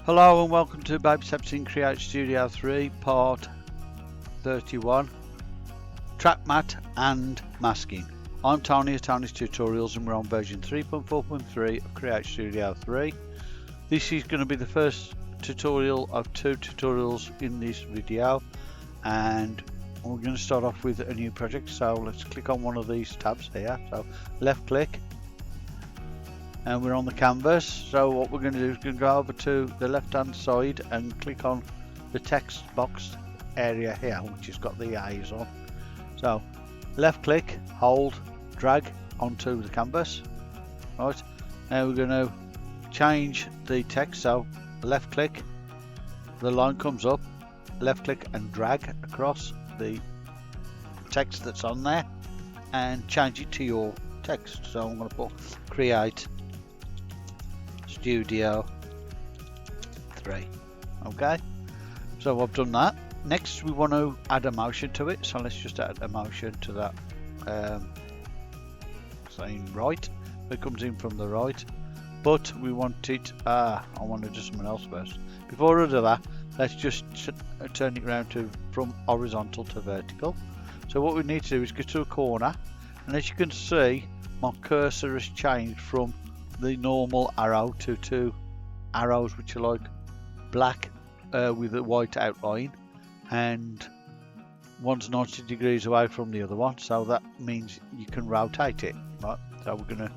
Hello and welcome to Baby Steps in Create Studio 3 part 31, track mat and masking. I'm Tony of Tony's Tutorials and we're on version 3.4.3 of Create Studio 3. This is going to be the first tutorial of two tutorials in this video, and we're going to start off with a new project. So let's click on one of these tabs here. So left click and we're on the canvas. So what we're going to do is going to go over to the left hand side and click on the text box area here, which has got the A's on. So left click, hold, drag onto the canvas. Right, now we're going to change the text. So left click, the line comes up, left click and drag across the text that's on there and change it to your text. So I'm going to put Create Studio 3. Okay, so I've done that. Next we want to add a motion to it, so let's just add a motion to that saying right. It comes in from the right, but we want it I want to do something else first. Before I do that, let's just turn it around to from horizontal to vertical. So what we need to do is go to a corner, and as you can see, my cursor has changed from the normal arrow to two arrows which are like black with a white outline, and one's 90 degrees away from the other one, so that means you can rotate it. Right, so we're going to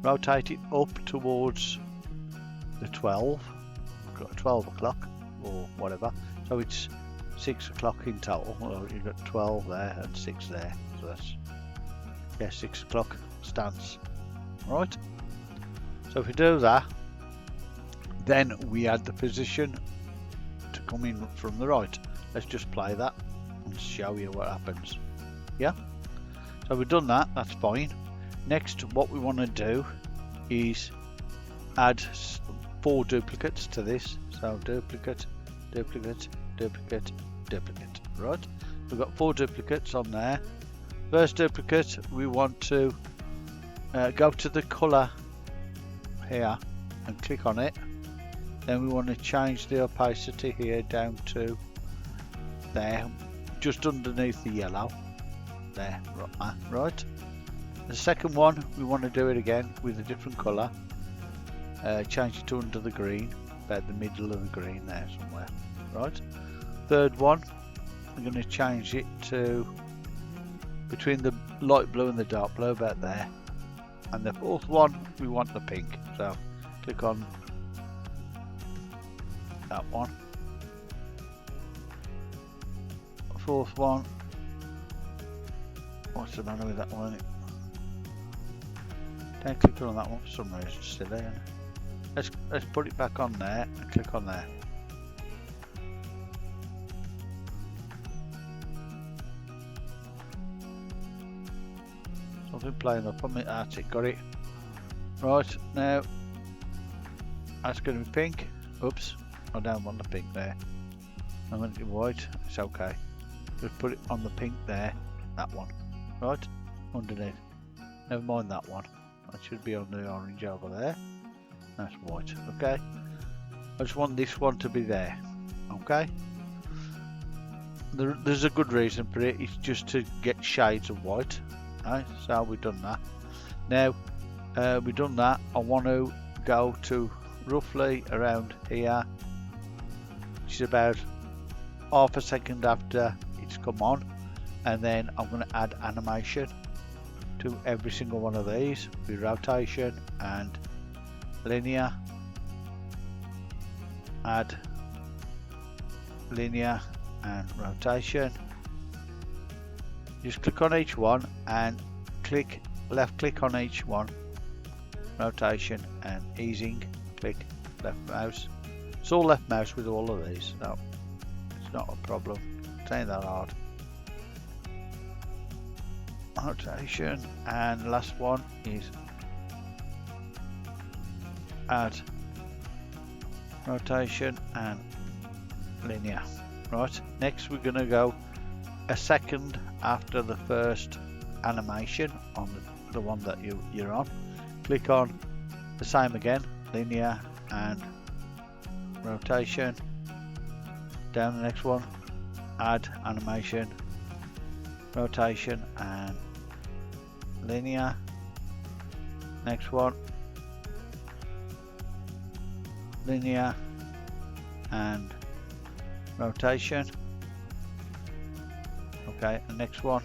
rotate it up towards the 12 o'clock or whatever, so it's 6 o'clock in total. Well, you've got 12 there and 6 there, so that's 6 o'clock stance. Right, so if we do that, then we add the position to come in from the right. Let's just play that and show you what happens. Yeah, so we've done that, that's fine. Next, what we want to do is add 4 duplicates to this. So duplicate, duplicate, duplicate, duplicate. Right, we've got 4 duplicates on there. First duplicate, we want to go to the color here and click on it. Then we want to change the opacity here down to there, just underneath the yellow there. Right, the second one we want to do it again with a different color, change it to under the green, about the middle of the green there somewhere. Right, third one we're going to change it to between the light blue and the dark blue, about there. And the fourth one we want the pink, so click on that one. Fourth one, what's the matter with that one? Don't click on that one for some reason, silly. Let's put it back on there and click on there. Something playing up on me. That's it, got it. Right, now that's going to be pink. Oops, I don't want the pink there. I'm going to do white. It's okay. Just put it on the pink there. That one. Right, underneath. Never mind that one. That should be on the orange over there. That's white. Okay. I just want this one to be there. Okay. There's a good reason for it. It's just to get shades of white. Right, so we've done that. Now we've done that, I want to go to roughly around here, which is about half a second after it's come on, and then I'm going to add animation to every single one of these with rotation and linear, add linear and rotation. Just click on each one and left click on each one, rotation and easing, click left mouse. It's all left mouse with all of these, so it's not a problem. It ain't that hard. Rotation, and last one is add rotation and linear. Right, next we're going to go a second after the first animation on the one that you're on. Click on the same again, linear and rotation, down the next one, add animation, rotation and linear, next one, linear and rotation, okay, the next one,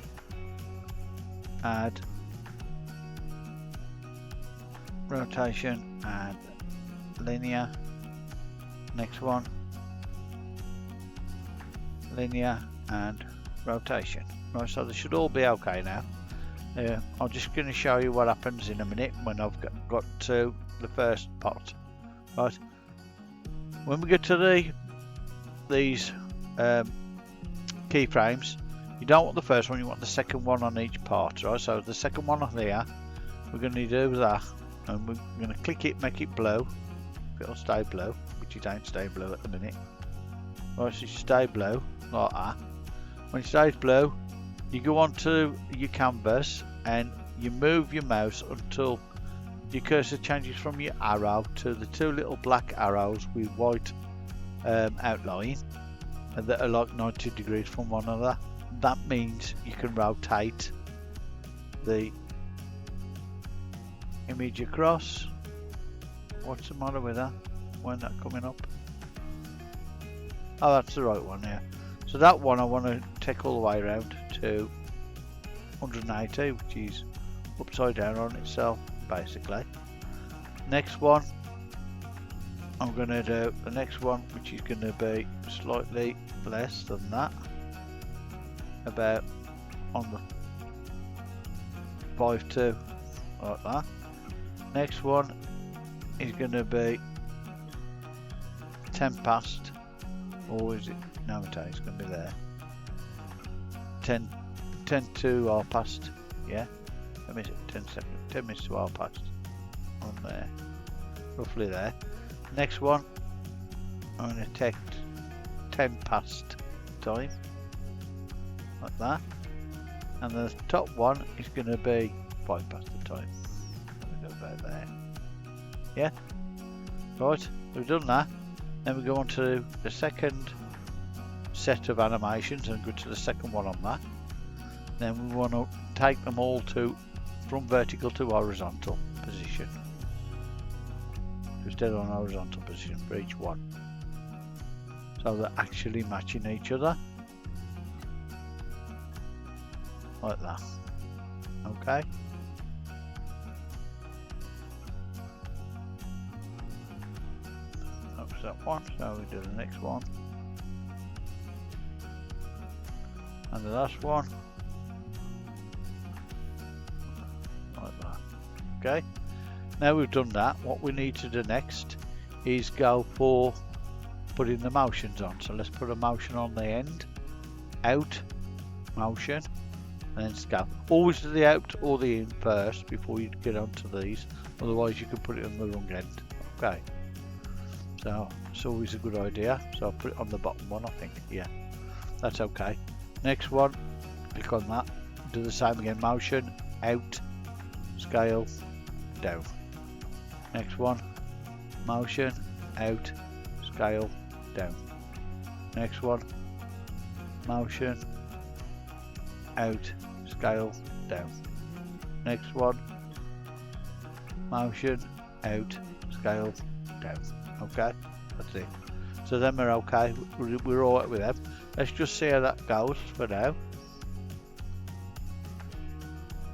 add rotation and linear, next one, linear and rotation. Right, so they should all be okay now. I'm just going to show you what happens in a minute when I've got to the first part. Right, when we get to these keyframes, you don't want the first one, you want the second one on each part. Right, so the second one on there, we're going to do that, and we're going to click it, make it blue. It'll stay blue, which it ain't stay blue at the minute. Right, so you stay blue like that. When it stays blue, you go onto your canvas and you move your mouse until your cursor changes from your arrow to the two little black arrows with white outline, and that are like 90 degrees from one another. That means you can rotate the image across. What's the matter with that? Why isn't that coming up? Oh, that's the right one, yeah. So that one I want to take all the way around to 180, which is upside down on itself, basically. Next one, I'm going to do the next one, which is going to be slightly less than that, about on the 5.2, like that. Next one is going to be 10 past, or is it? No, it's going to be there. 10 to half past. Yeah, 10 minutes to half past on there, roughly there. Next one, I'm going to take 10 past time, like that, and the top one is going to be 5 past the time. I'm going to go about there. Yeah, right. We've done that. Then we go on to the second set of animations and go to the second one on that. Then we want to take them all from vertical to horizontal position. Just dead on horizontal position for each one, so they're actually matching each other, like that. Okay. That was that one, so we do the next one. And the last one, like that. Okay, now we've done that, what we need to do next is go for putting the motions on. So let's put a motion on the end, out, motion, and then scale. Always do the out or the in first before you get onto these, otherwise you can put it on the wrong end. Okay, so it's always a good idea. So I'll put it on the bottom one, I think. Yeah, that's okay. Next one, click on that, do the same again, motion, out, scale, down. Next one, motion, out, scale, down. Next one, motion, out, scale, down. Next one, motion, out, scale, down. Okay, that's it. So then we're okay, we're all right with them. Let's just see how that goes for now.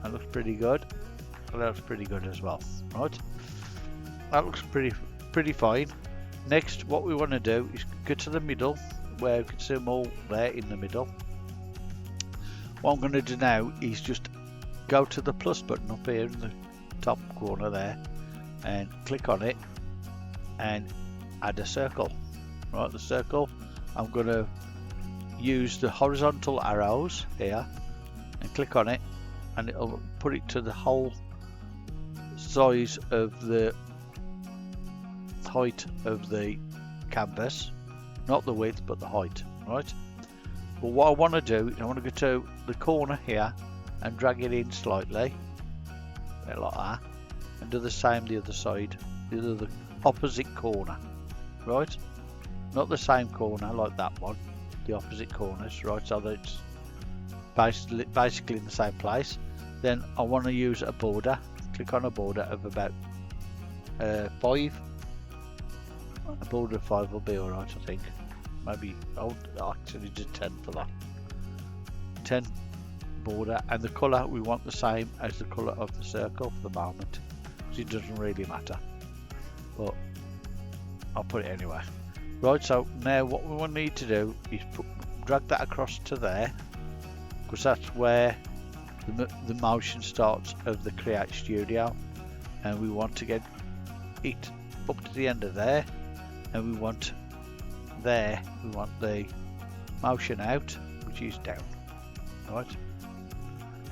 That looks pretty good. That looks pretty good as well. Right, that looks pretty fine. Next, what we want to do is get to the middle, where we can see them all there in the middle. What I'm going to do now is just go to the plus button up here in the top corner there, and click on it, and add a circle. Right, the circle, I'm going to use the horizontal arrows here and click on it, and it'll put it to the whole size of the height of the canvas, not the width but the height. Right, but what I want to do is I want to go to the corner here and drag it in slightly, like that, and do the same the other side, the opposite corner. Right, not the same corner like that one, the opposite corners, right, so that it's basically in the same place. Then I want to use a border. Click on a border of about 5. A border of 5 will be alright, I think. Maybe I'll actually do 10 for that. 10 border, and the colour we want the same as the colour of the circle for the moment, because it doesn't really matter, but I'll put it anyway. Right, so now what we will need to do is drag that across to there, because that's where the motion starts of the Create Studio, and we want to get it up to the end of there, and we want the motion out, which is down, right,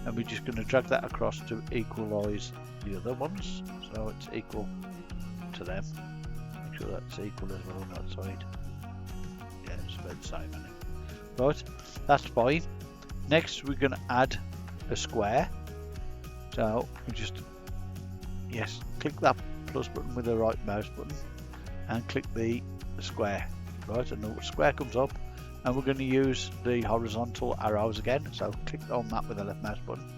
and we're just going to drag that across to equalize the other ones, so it's equal to them. Make sure that's equal as well on that side. Yeah, it's about the same, isn't it? Right, that's fine. Next we're going to add a square, so we just click that plus button with the right mouse button and click the square, right, and the square comes up, and we're going to use the horizontal arrows again, so click on that with the left mouse button,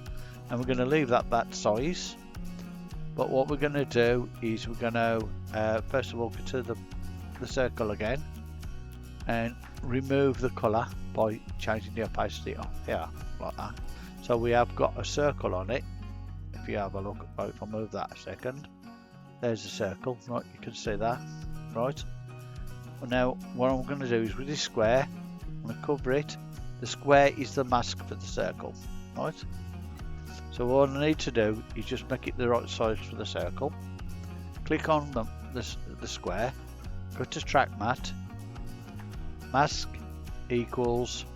and we're going to leave that size. But what we're going to do is we're going to first of all go to the circle again and remove the colour by changing the opacity off here like that. So we have got a circle on it. If you have a look, right, if I move that a second, there's a circle, right, you can see that, right. Well, now what I'm going to do is with this square, I'm going to cover it. The square is the mask for the circle, right. So what I need to do is just make it the right size for the circle. Click on the square, go to track matte, mask equals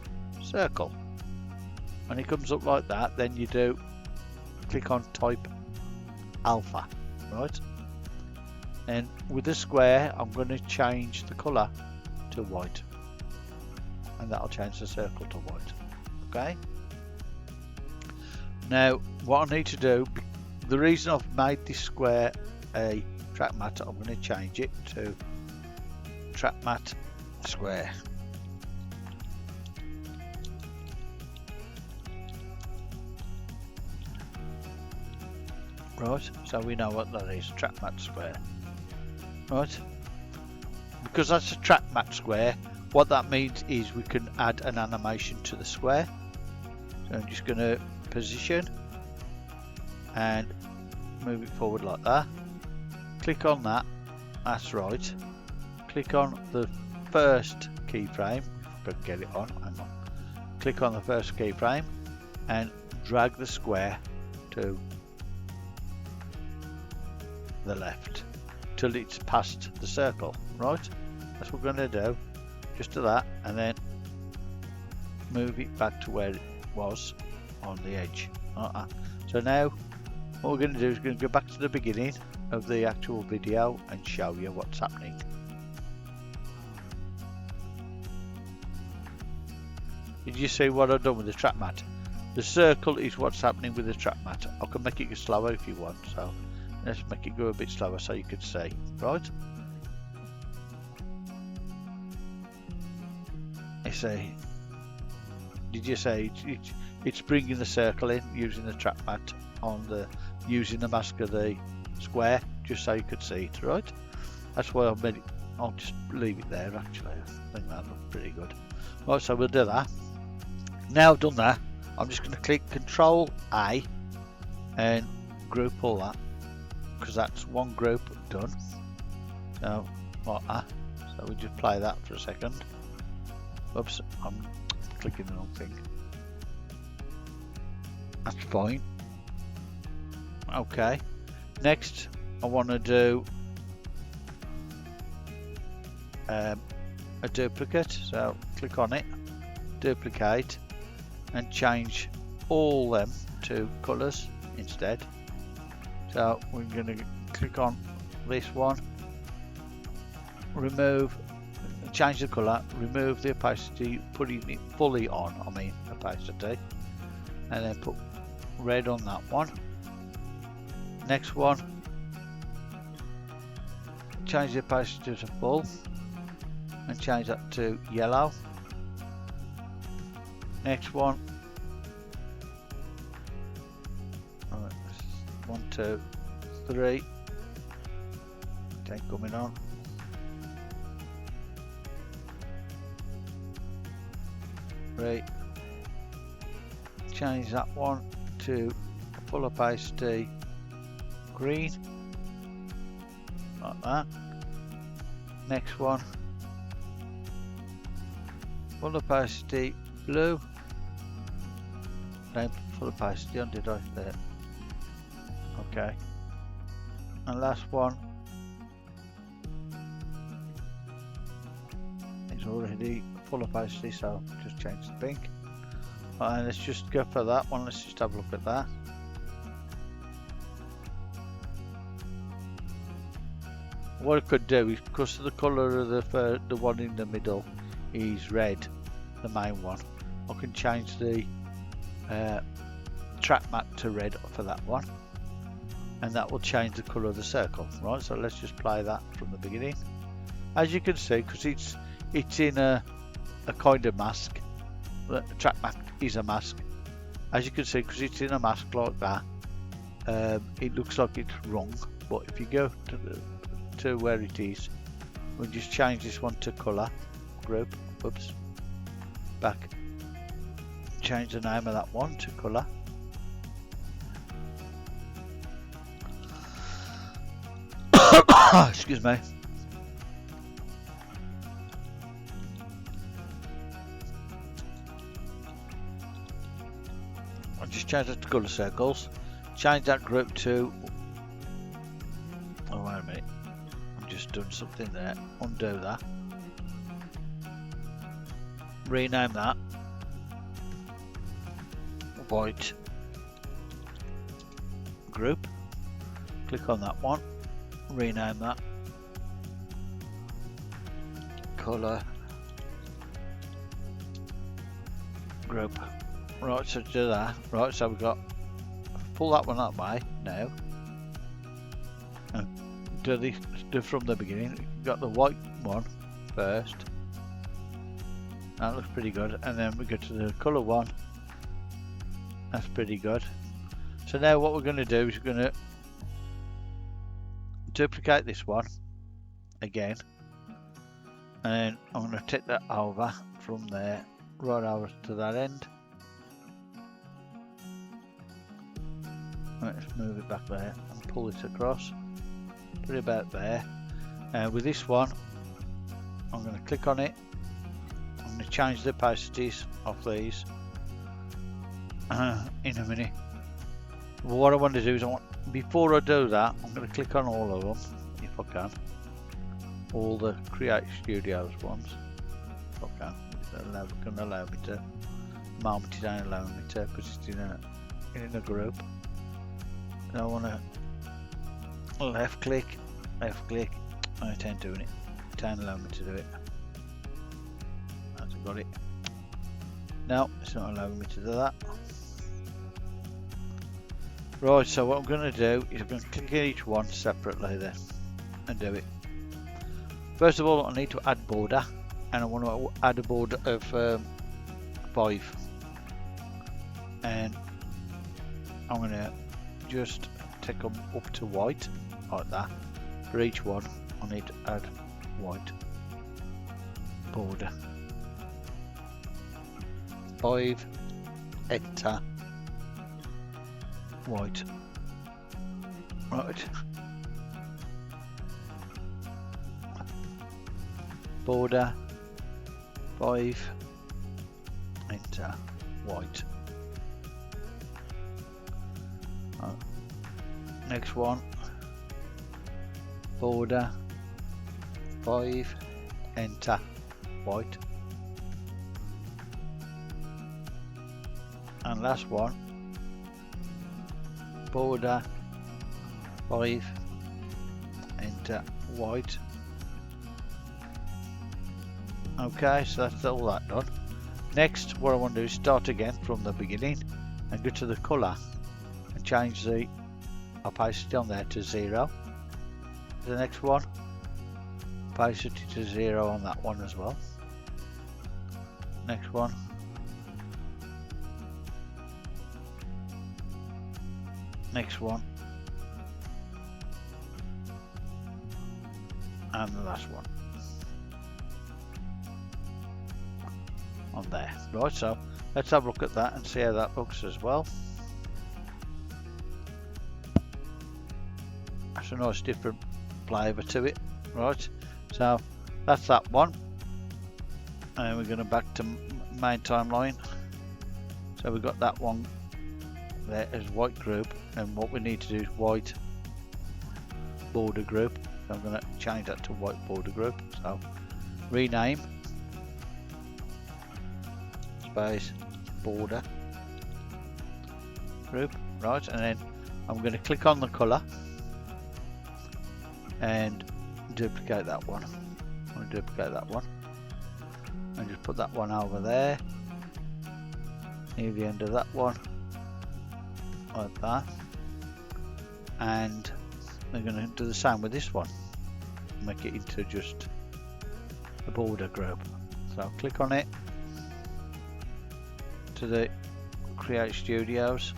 circle. When it comes up like that, then you do click on type alpha, right? And with the square, I'm going to change the colour to white, and that'll change the circle to white. Okay. Now, what I need to do, the reason I've made this square a track matte, I'm going to change it to track matte square. Right, so we know what that is, track matte square. Right, because that's a track matte square, what that means is we can add an animation to the square. So I'm just going to position and move it forward like that. Click on that, that's right. Click on the first keyframe, if I can get it on, hang on. Click on the first keyframe and drag the square to the left till it's past the circle, right? That's what we're going to do, just do that, and then move it back to where it was on the edge. So now what we're going to do is we're going to go back to the beginning of the actual video and show you what's happening. Did you see what I've done with the track matte? The circle is what's happening with the track matte. I can make it go slower if you want, so let's make it go a bit slower so you can see, right? I say, did you say it's bringing the circle in using the track matte on using the mask of the square, just so you could see it, right? That's why I've made it. I'll just leave it there actually. I think that looks pretty good. Right, so we'll do that. Now I've done that, I'm just going to click Control A and group all that, because that's one group done. So like that. So we just play that for a second. Oops, I'm clicking the wrong thing. That's fine. Okay. Next, I want to do a duplicate. So click on it, duplicate, and change all them to colours instead. So we're going to click on this one, remove, change the colour, remove the opacity, putting it fully on, opacity, and then put red on that one. Next one, change the opacity to full, and change that to yellow. Next one, 1, 2, 3, okay, coming on. Right, change that one to full opacity green, like that. Next one, full opacity blue. No, full opacity on, did I? There. Okay. And last one is already full opacity, so just change the pink. And let's just go for that one. Let's just have a look at that. What I could do is, because of the colour of the one in the middle is red, the main one, I can change the track mat to red for that one, and that will change the colour of the circle. Right, so let's just play that from the beginning. As you can see, because it's in a kind of mask, the track mat is a mask. As you can see, because it's in a mask like that, it looks like it's wrong. But if you go to where it is, we'll just change this one to colour group. Oops, back. Change the name of that one to colour. Excuse me. I'll just change it to colour circles. Change that group to, oh wait a minute, I've just done something there. Undo that. Rename that white group. Click on that one. Rename that colour group. Right, so do that. Right, so we've got, pull that one that way now, and do from the beginning. You've got the white one first. That looks pretty good, and then we go to the colour one. That's pretty good. So now what we're going to do is we're going to duplicate this one again, and then I'm going to take that over from there right over to that end. Let's move it back there and pull it across, put it about there. With this one, I'm going to click on it. I'm going to change the opacities of these in a minute. But what I want to do is, before I do that, I'm going to click on all of them, if I can. All the Create Studios ones, if I can. It's going to allow me to. At the moment it don't allow me to, because it's in a group. And I want to left click, and it ain't doing it. It ain't allowing me to do it. I've got it. No, it's not allowing me to do that. Right, so what I'm going to do is I'm going to click each one separately then and do it. First of all, I need to add border, and I want to add a border of 5, and I'm going to just take them up to white like that. For each one I need to add white border. 5, enter, white. Right. Border, 5, enter, white. Next one, border, 5, enter, white. And last one, border, 5, enter, white. Okay, so that's all that done. Next, what I want to do is start again from the beginning and go to the colour and change the opacity on there to 0. The next one, opacity to 0 on that one as well. Next one. Next one. And the last one. On there. Right, so let's have a look at that and see how that looks as well. That's a nice different flavour to it. Right, so that's that one. And we're going to back to main timeline. So we've got that one there as white group, and what we need to do is white border group. So I'm going to change that to white border group. So rename space border group. Right, and then I'm going to click on the colour and duplicate that one. I'm going to duplicate that one and just put that one over there near the end of that one, like that. And we're going to do the same with this one, make it into just a border group. So click on it to the Create Studios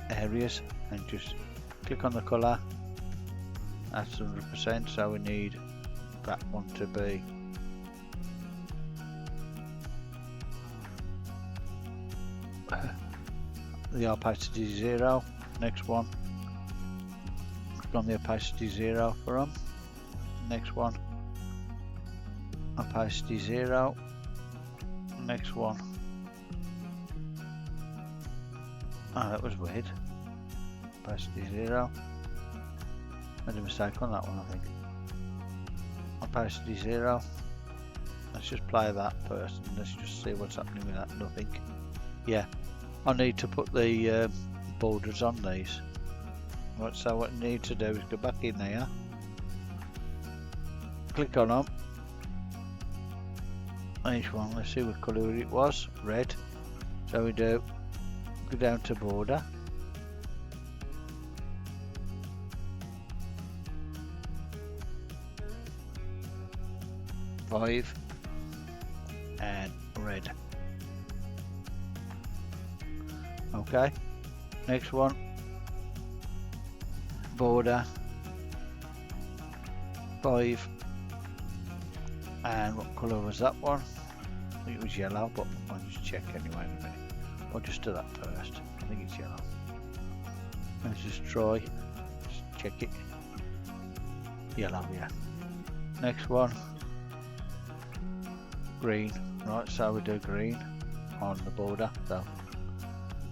areas and just click on the colour. That's 100%, so we need that one to be the opacity 0. Next one, click on the opacity 0 for them. Next one, opacity 0. Next one. Oh, that was weird. Opacity 0. Made a mistake on that one, I think. Opacity 0. Let's just play that first and let's just see what's happening with that. Nothing. Yeah, I need to put the borders on these. Right, so what I need to do is go back in there, click on them. Each one, let's see what colour it was. Red. So we do go down to border. Five and red. Okay, next one, border 5, and what colour was that one? I think it was yellow, but I'll just check anyway in a minute. I'll just do that first. I think it's yellow. Let's just try, just check it. Yellow, yeah. Next one, green. Right, so we do green on the border. So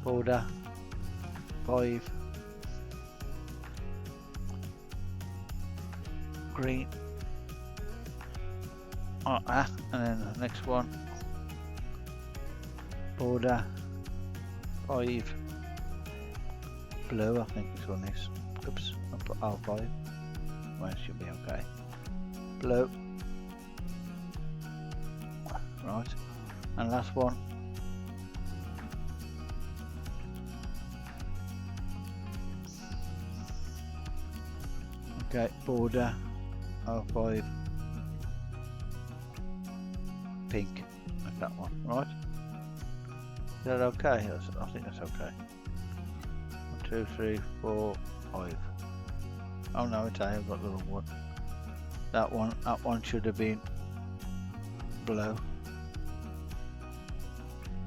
border 5, green, and then the next one, border 5, blue. I think this one is. Oops, I'll put R5. Well, it should be okay. Blue. Right, and last one, okay, border 05, pink, like that one. Right, is that okay? I think that's okay. 1, 2, 3, 4, 5. Oh no, it's I've got the wrong one. That one should have been blue.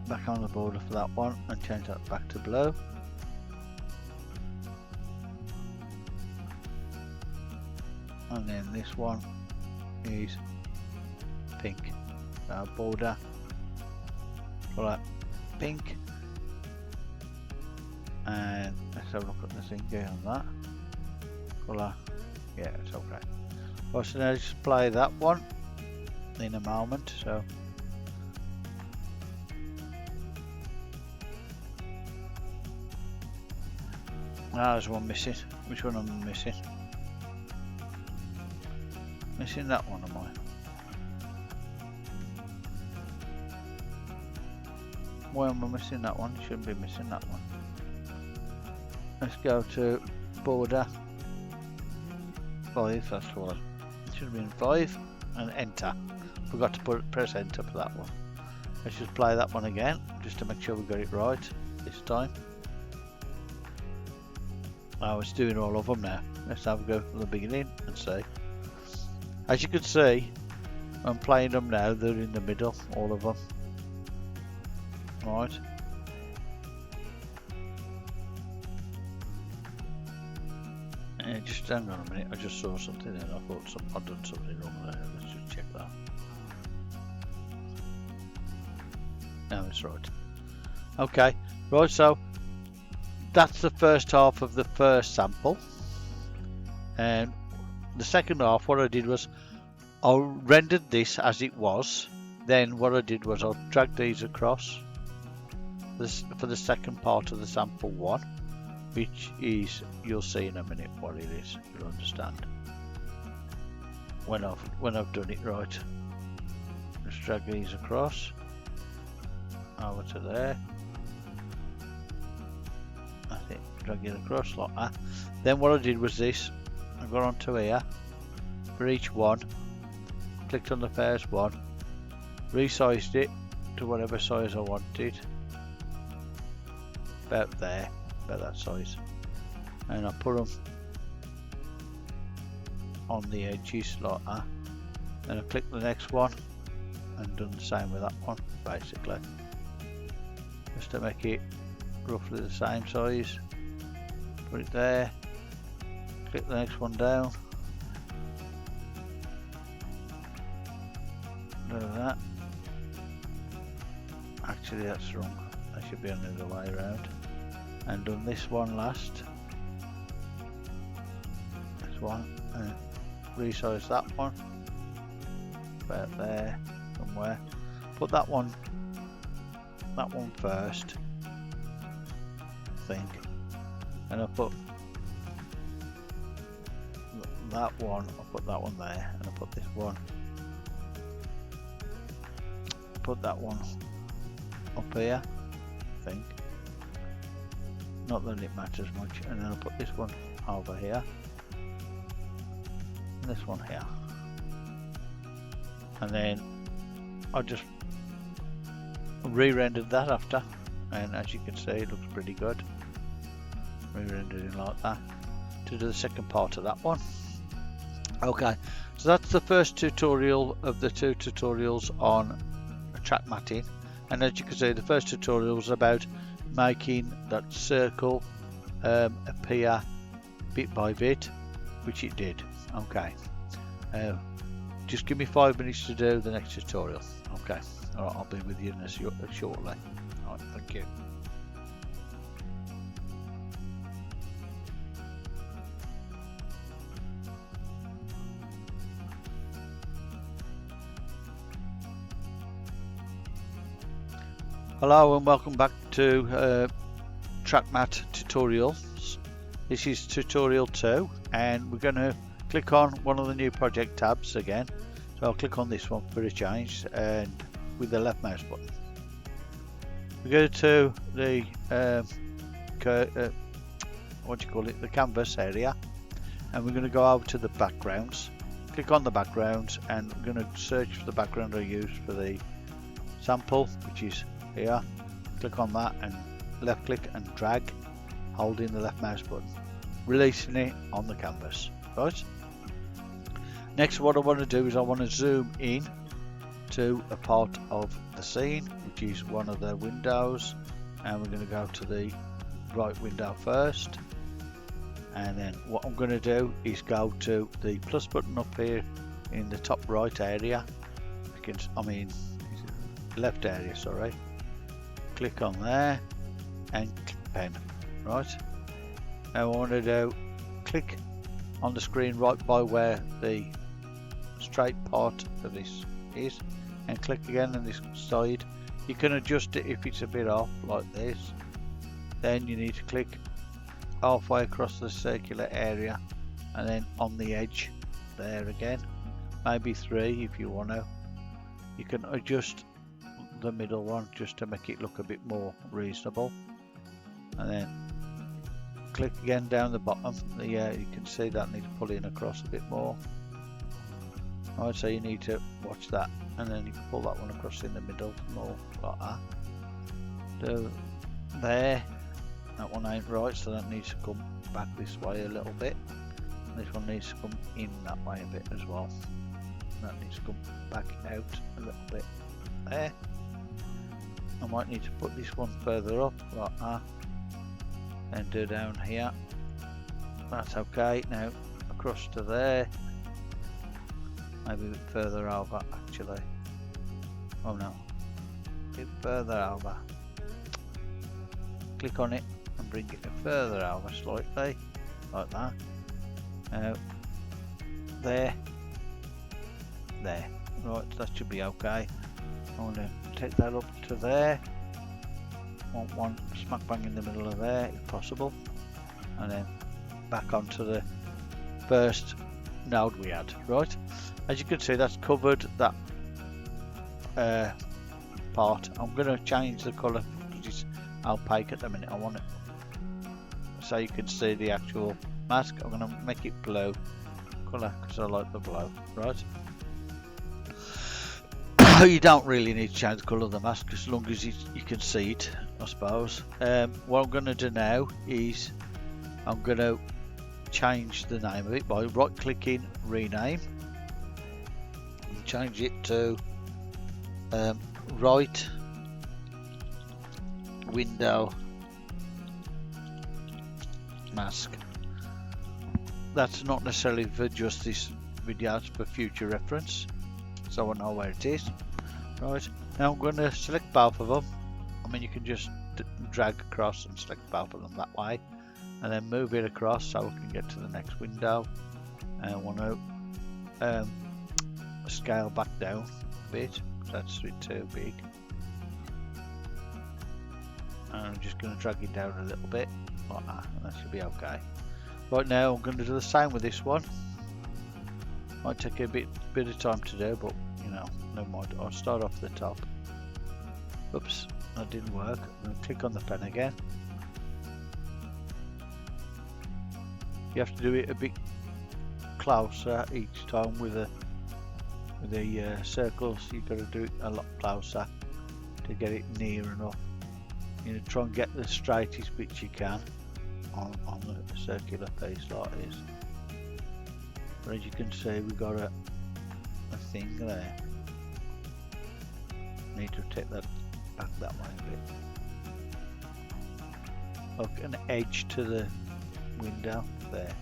Back on the border for that one and change that back to blue. And then this one is pink. So border colour pink, and let's have a look at the thing here on that colour. Yeah, it's okay. Well, so now just play that one in a moment. So there's one missing. Which one am I missing? Missing that one, am I? Why am I missing that one? Shouldn't be missing that one. Let's go to border 5. That's what it should have been 5. and enter. Forgot to press enter for that one. Let's just play that one again, just to make sure we got it right this time. Oh, it's doing all of them now. Let's have a go from the beginning and see. As you can see, I'm playing them now, they're in the middle, all of them. Right. And just hang on a minute, I just saw something and I thought I'd done something wrong there. Let's just check that. No, it's right. Okay, right, so that's the first half of the first sample. And the second half, what I did was I rendered this as it was. Then what I did was I dragged these across this for the second part of the sample 1, which is, you'll see in a minute what it is, you'll understand when I've done it right. Just drag these across over to there. I think drag it across like that. Then what I did was this, I got onto here for each one, clicked on the first one, resized it to whatever size I wanted, about there, about that size, and I put them on the edges like that. Then I click the next one and done the same with that one, basically, just to make it roughly the same size. Put it there, click the next one down, do that. Actually that's wrong, that should be on the other way around. And done this one last, this one, and resize that one about there somewhere. Put that one first, I think, and I put that one, I'll put that one there, and I put this one, put that one up here, I think, not that it matters much, and then I'll put this one over here and this one here, and then I just re-rendered that after, and as you can see it looks pretty good. Re-rendered it like that to do the second part of that one. Okay, so that's the first tutorial of the 2 tutorials on track matting, and as you can see the first tutorial was about making that circle appear bit by bit, which it did. Okay, just give me 5 minutes to do the next tutorial. Okay, alright, I'll be with you shortly. Alright, thank you. Hello and welcome back to TrackMat tutorials. This is tutorial 2 and we're going to click on one of the new project tabs again. So I'll click on this one for a change, and with the left mouse button. We go to the what do you call it, the canvas area, and we're going to go over to the backgrounds. Click on the backgrounds and we're going to search for the background I used for the sample, which is here. Click on that and left click and drag, holding the left mouse button, releasing it on the canvas. Right. Next, what I want to do is I want to zoom in to a part of the scene, which is one of the windows, and we're going to go to the right window first, and then what I'm going to do is go to the plus button up here in the top right area, left area, sorry. Click on there and click pen. Right, now I want to do, click on the screen right by where the straight part of this is, and click again on this side. You can adjust it if it's a bit off like this. Then you need to click halfway across the circular area and then on the edge there again, maybe 3 if you want to. You can adjust the middle one just to make it look a bit more reasonable, and then click again down the bottom. You can see that needs pulling across a bit more. Alright, so you need to watch that, and then you can pull that one across in the middle, more like that. Do there. That one ain't right, so that needs to come back this way a little bit. This one needs to come in that way a bit as well. That needs to come back out a little bit there. I might need to put this one further up like that, and do down here. That's okay. Now across to there, maybe a bit further over actually. Oh no, a bit further over. Click on it and bring it further over slightly, like that. Now there, right, that should be okay. I want to take that up to there. Want one smack bang in the middle of there if possible, and then back onto the first node we had. Right, as you can see, that's covered that part. I'm going to change the colour because it's opaque at the minute. I want it so you can see the actual mask. I'm going to make it blue colour because I like the blue. Right. You don't really need to change the colour of the mask as long as you can see it, I suppose. What I'm going to do now is I'm going to change the name of it by right clicking rename and change it to right window mask. That's not necessarily for just this video, it's for future reference, so I know where it is. Right, now I'm going to select both of them. I mean, you can just drag across and select both of them that way, and then move it across so we can get to the next window. And I want to scale back down a bit, that's a bit too big. And I'm just going to drag it down a little bit, like that, and that should be okay. Right, now I'm going to do the same with this one. Might take a bit of time to do, but you know, never mind. I'll start off the top. Oops, that didn't work. I'm going to click on the pen again. You have to do it a bit closer each time with the circles. You've got to do it a lot closer to get it near enough. You know, try and get the straightest bits you can on the circular piece like this. But as you can see, we've got a thing there. Need to take that back that way a bit. Look, an edge to the window there.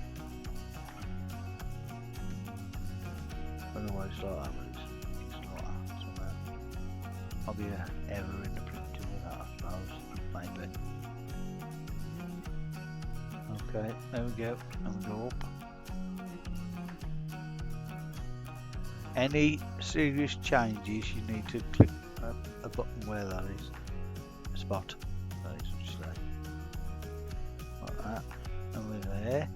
Otherwise, like that, it's like that. So there'll be an error in the printing with that, I suppose. Maybe. Okay, there we go, and we go up. Any serious changes, you need to click a button where that is, a spot, that is, what you say, like that, and we're there.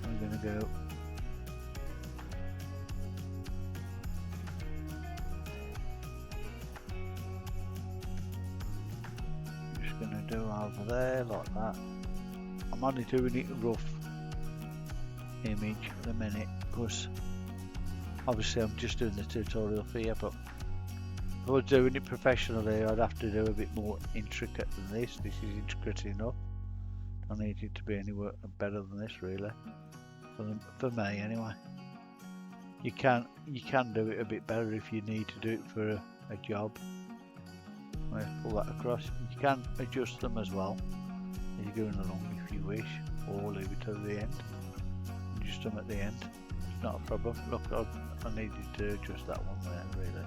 We're going to go just going to do over there like that. I'm only doing it rough image at the minute because obviously I'm just doing the tutorial for you, but if I was doing it professionally I'd have to do a bit more intricate than this. This is intricate enough. I need it to be anywhere better than this really, for me anyway. You can do it a bit better if you need to do it for a job. Let's pull that across. You can adjust them as well as you're going along if you wish, or leave it to the end. Adjust them at the end. It's not a problem. Look, I needed to adjust that one there really.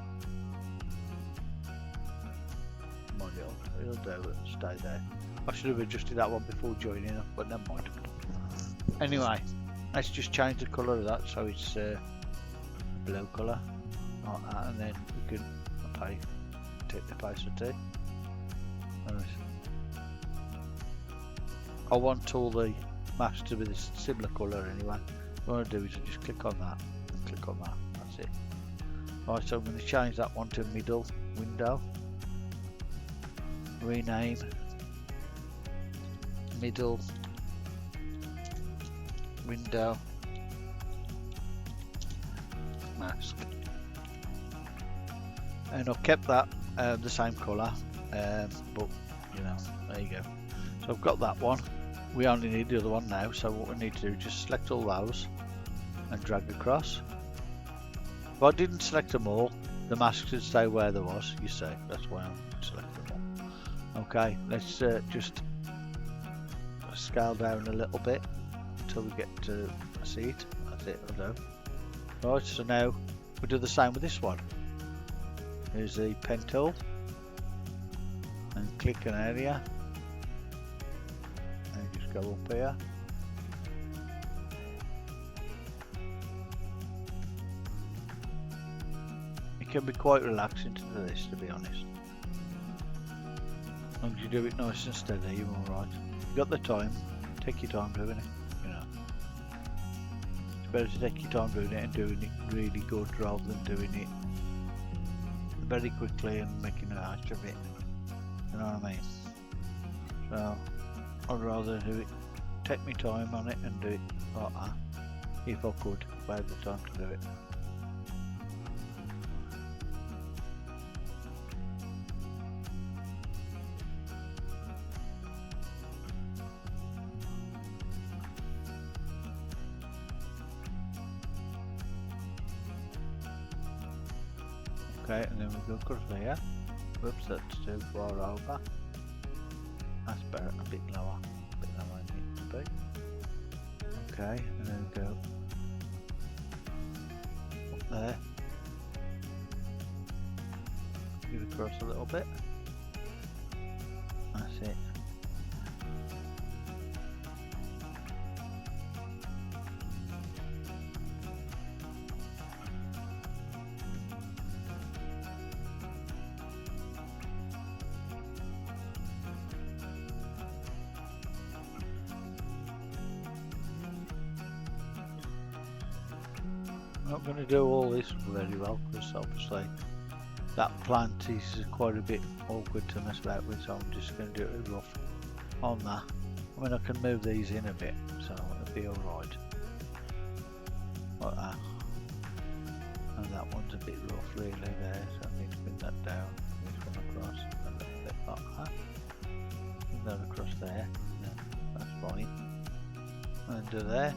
Mind it'll do it, stay there. I should have adjusted that one before joining up, but never mind. Anyway, let's just change the colour of that so it's blue colour, like that, and then we can take the opacity. I want all the maps to be the similar colour anyway. What I want to do is just click on that and click on that. That's it. Right, so I'm going to change that one to middle window. Rename middle mask. And I've kept that the same colour, but you know, there you go. So I've got that one. We only need the other one now, so what we need to do is just select all those and drag across. If I didn't select them all, the mask should stay where there was, you see, that's why I'm selecting them all. Okay, let's just scale down a little bit until we get to see it. That's it, I know. Right, so now we do the same with this one. Here's the pen tool and click an area and just go up here. It can be quite relaxing to do this, to be honest. As long as you do it nice and steady, you're alright. You've got the time, take your time doing it, you know. It's better to take your time doing it and doing it really good rather than doing it very quickly and making a hash of it. You know what I mean? So I'd rather do it, take my time on it and do it like that, if I could, if I had the time to do it. Okay, and then we go across there. Whoops, that's too far over. That's better, a bit lower than it needs to be. Okay, and then we go up there. Give it across a little bit. That's it. I'm not going to do all this very well because obviously that plant is quite a bit awkward to mess about with, so I'm just going to do it rough on that. I mean, I can move these in a bit, so it'll be alright. Like that. And that one's a bit rough really there, so I need to bring that down. This one across, a little bit like that. Bring that across there. Yeah, that's fine. And do there.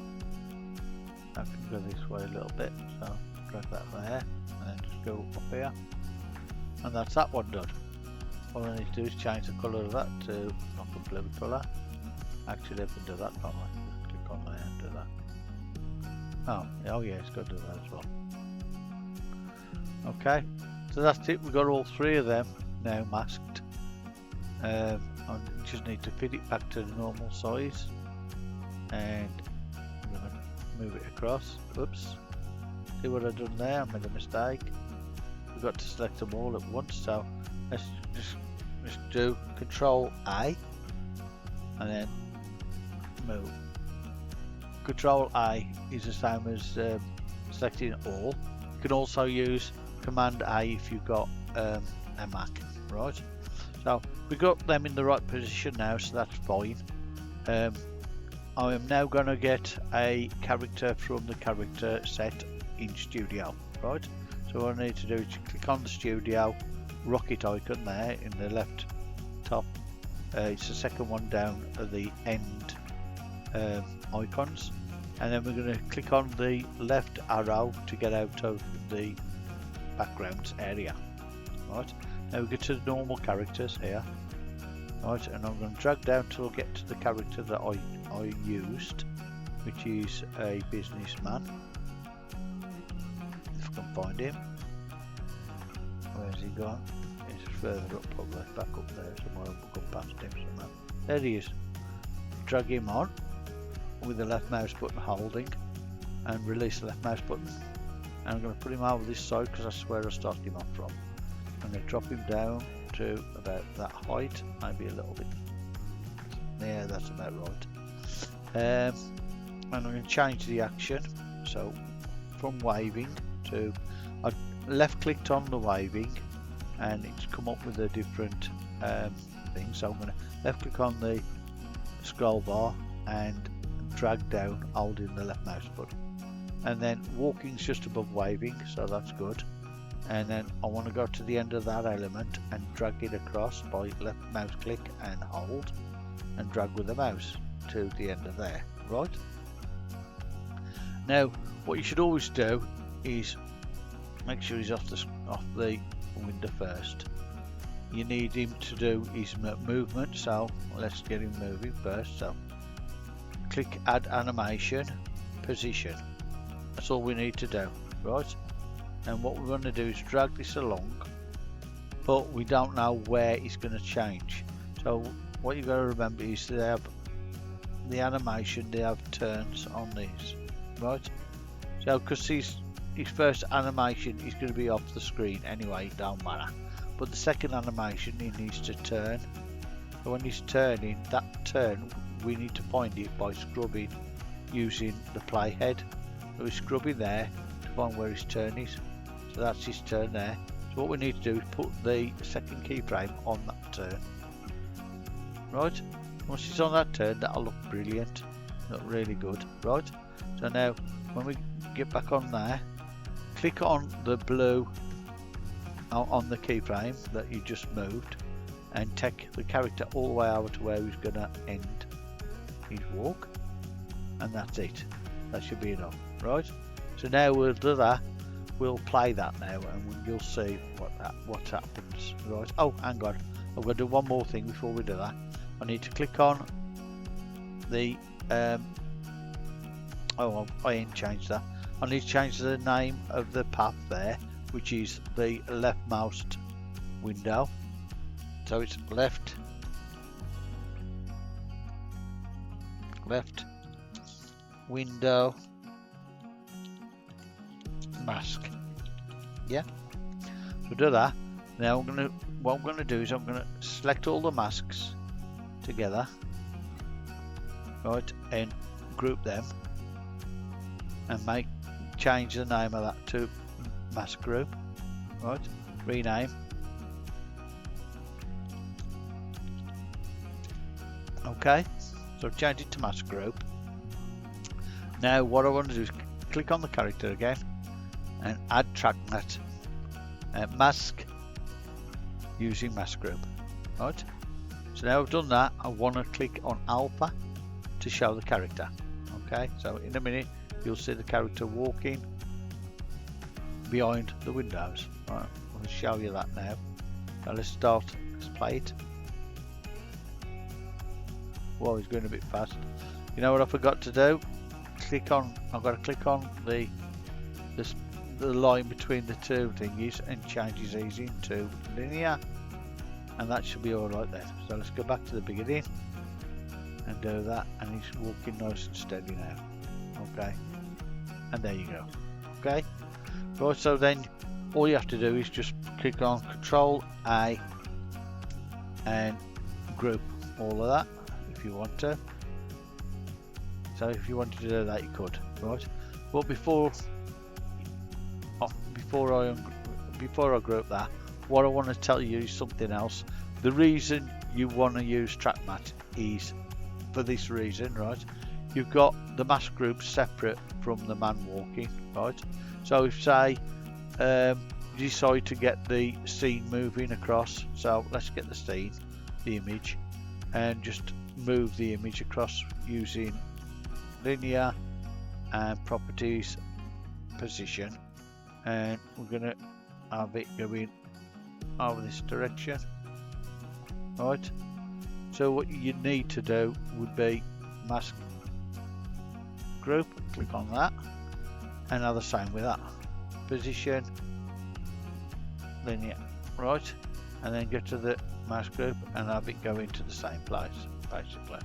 I can go this way a little bit, so drag that there, and then just go up here, and that's that one done. All I need to do is change the colour of that to not a blue colour. Actually, I can do that, can't I? Just click on there and do that. Oh yeah, it's got to do that as well. Okay, so that's it. We've got all three of them now masked. I just need to fit it back to the normal size, and I'm going to move it across. Oops, see what I've done there? I made a mistake. We've got to select them all at once, so let's just do Control A and then move. Control A is the same as selecting all. You can also use Command A if you've got a Mac, right? So we got them in the right position now, so that's fine. I am now going to get a character from the character set in Studio, right? So what I need to do is click on the Studio rocket icon there in the left top. It's the second one down at the end icons, and then we're going to click on the left arrow to get out of the backgrounds area. Right, now we get to the normal characters here. Right, and I'm going to drag down till I get to the character that I used, which is a businessman. If I can find him. Where's he gone? He's further up, probably back up there somewhere. I'll go past him somewhere. There he is. Drag him on with the left mouse button holding and release the left mouse button. And I'm going to put him over this side because that's where I started him off from. I'm going to drop him down to about that height, maybe a little bit. Yeah, that's about right. And I'm going to change the action. So from waving to, I left clicked on the waving and it's come up with a different thing. So I'm going to left click on the scroll bar and drag down holding the left mouse button, and then walking's just above waving, so that's good. And then I want to go to the end of that element and drag it across by left mouse click and hold, and drag with the mouse to the end of there, right? Now what you should always do is make sure he's off the window first. You need him to do his movement, so let's get him moving first. So click add animation, position. That's all we need to do, right? And what we're going to do is drag this along, but we don't know where it's going to change. So what you've got to remember is they have the animation, they have turns on these, right? So because his first animation is going to be off the screen anyway, it don't matter. But the second animation, he needs to turn. So when he's turning, that turn, we need to find it by scrubbing using the playhead. So we're scrubbing there to find where his turn is. So that's his turn there. So what we need to do is put the second keyframe on that turn. Right? Once it's on that turn, that'll look brilliant. Look really good. Right? So now, when we get back on there, click on the blue on the keyframe that you just moved, and take the character all the way over to where he's going to end his walk, and that's it. That should be enough, right? So now we'll do that. We'll play that now, and you'll see what happens, right? Oh, hang on, I'm going to do one more thing before we do that. I need to click on the oh, I ain't changed that. I need to change the name of the path there, which is the left mouse window. So it's left window mask. Yeah. So do that. Now what I'm gonna do is I'm gonna select all the masks together, right, and group them, and change the name of that to mask group, right? Rename. Okay, so change it to mask group. Now what I want to do is click on the character again and add track mat mask using mask group, right? So now I've done that, I want to click on alpha to show the character. Okay, so in a minute you'll see the character walking behind the windows. Right, I'll show you that now. So let's play it. Whoa, he's going a bit fast. You know what I forgot to do? I've got to click on the line between the two thingies and change these into linear, and that should be alright then. So let's go back to the beginning and do that, and he's walking nice and steady now. Okay, and there you go. Okay, right, so then all you have to do is just click on Control A and group all of that if you want to. So if you wanted to do that, you could, right? But before I group that, what I want to tell you is something else. The reason you want to use track mat is for this reason, right? You've got the mask group separate from the man walking, right? So if say you decide to get the scene moving across, so let's get the scene, the image, and just move the image across using linear and properties, position, and we're going to have it going over this direction, right? So what you need to do would be mask group, click on that, and now the same with that, position, linear, right, and then get to the mask group and have it go into the same place basically.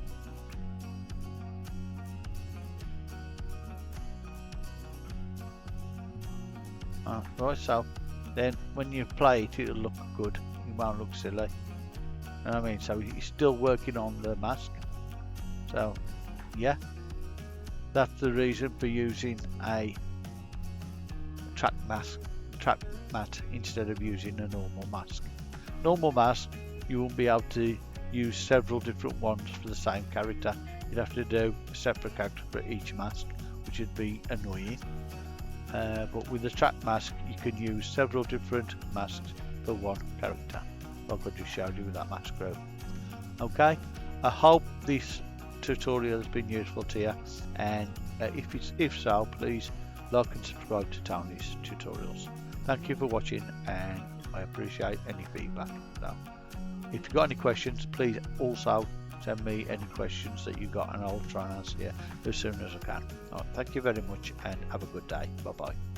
Right, so then when you play it, it'll look good, it won't look silly. You know what I mean? So you're still working on the mask. So yeah, that's the reason for using a track mat instead of using a normal mask. Normal mask, you won't be able to use several different ones for the same character. You'd have to do a separate character for each mask, which would be annoying. But with the track mask, you can use several different masks for one character. Like I just showed you with that mask group. Okay, I hope this tutorial has been useful to you, and if so, please like and subscribe to Tony's tutorials. Thank you for watching, and I appreciate any feedback. So, if you've got any questions, please also send me any questions that you got, and I'll try and answer you as soon as I can. Right, thank you very much, and have a good day. Bye bye.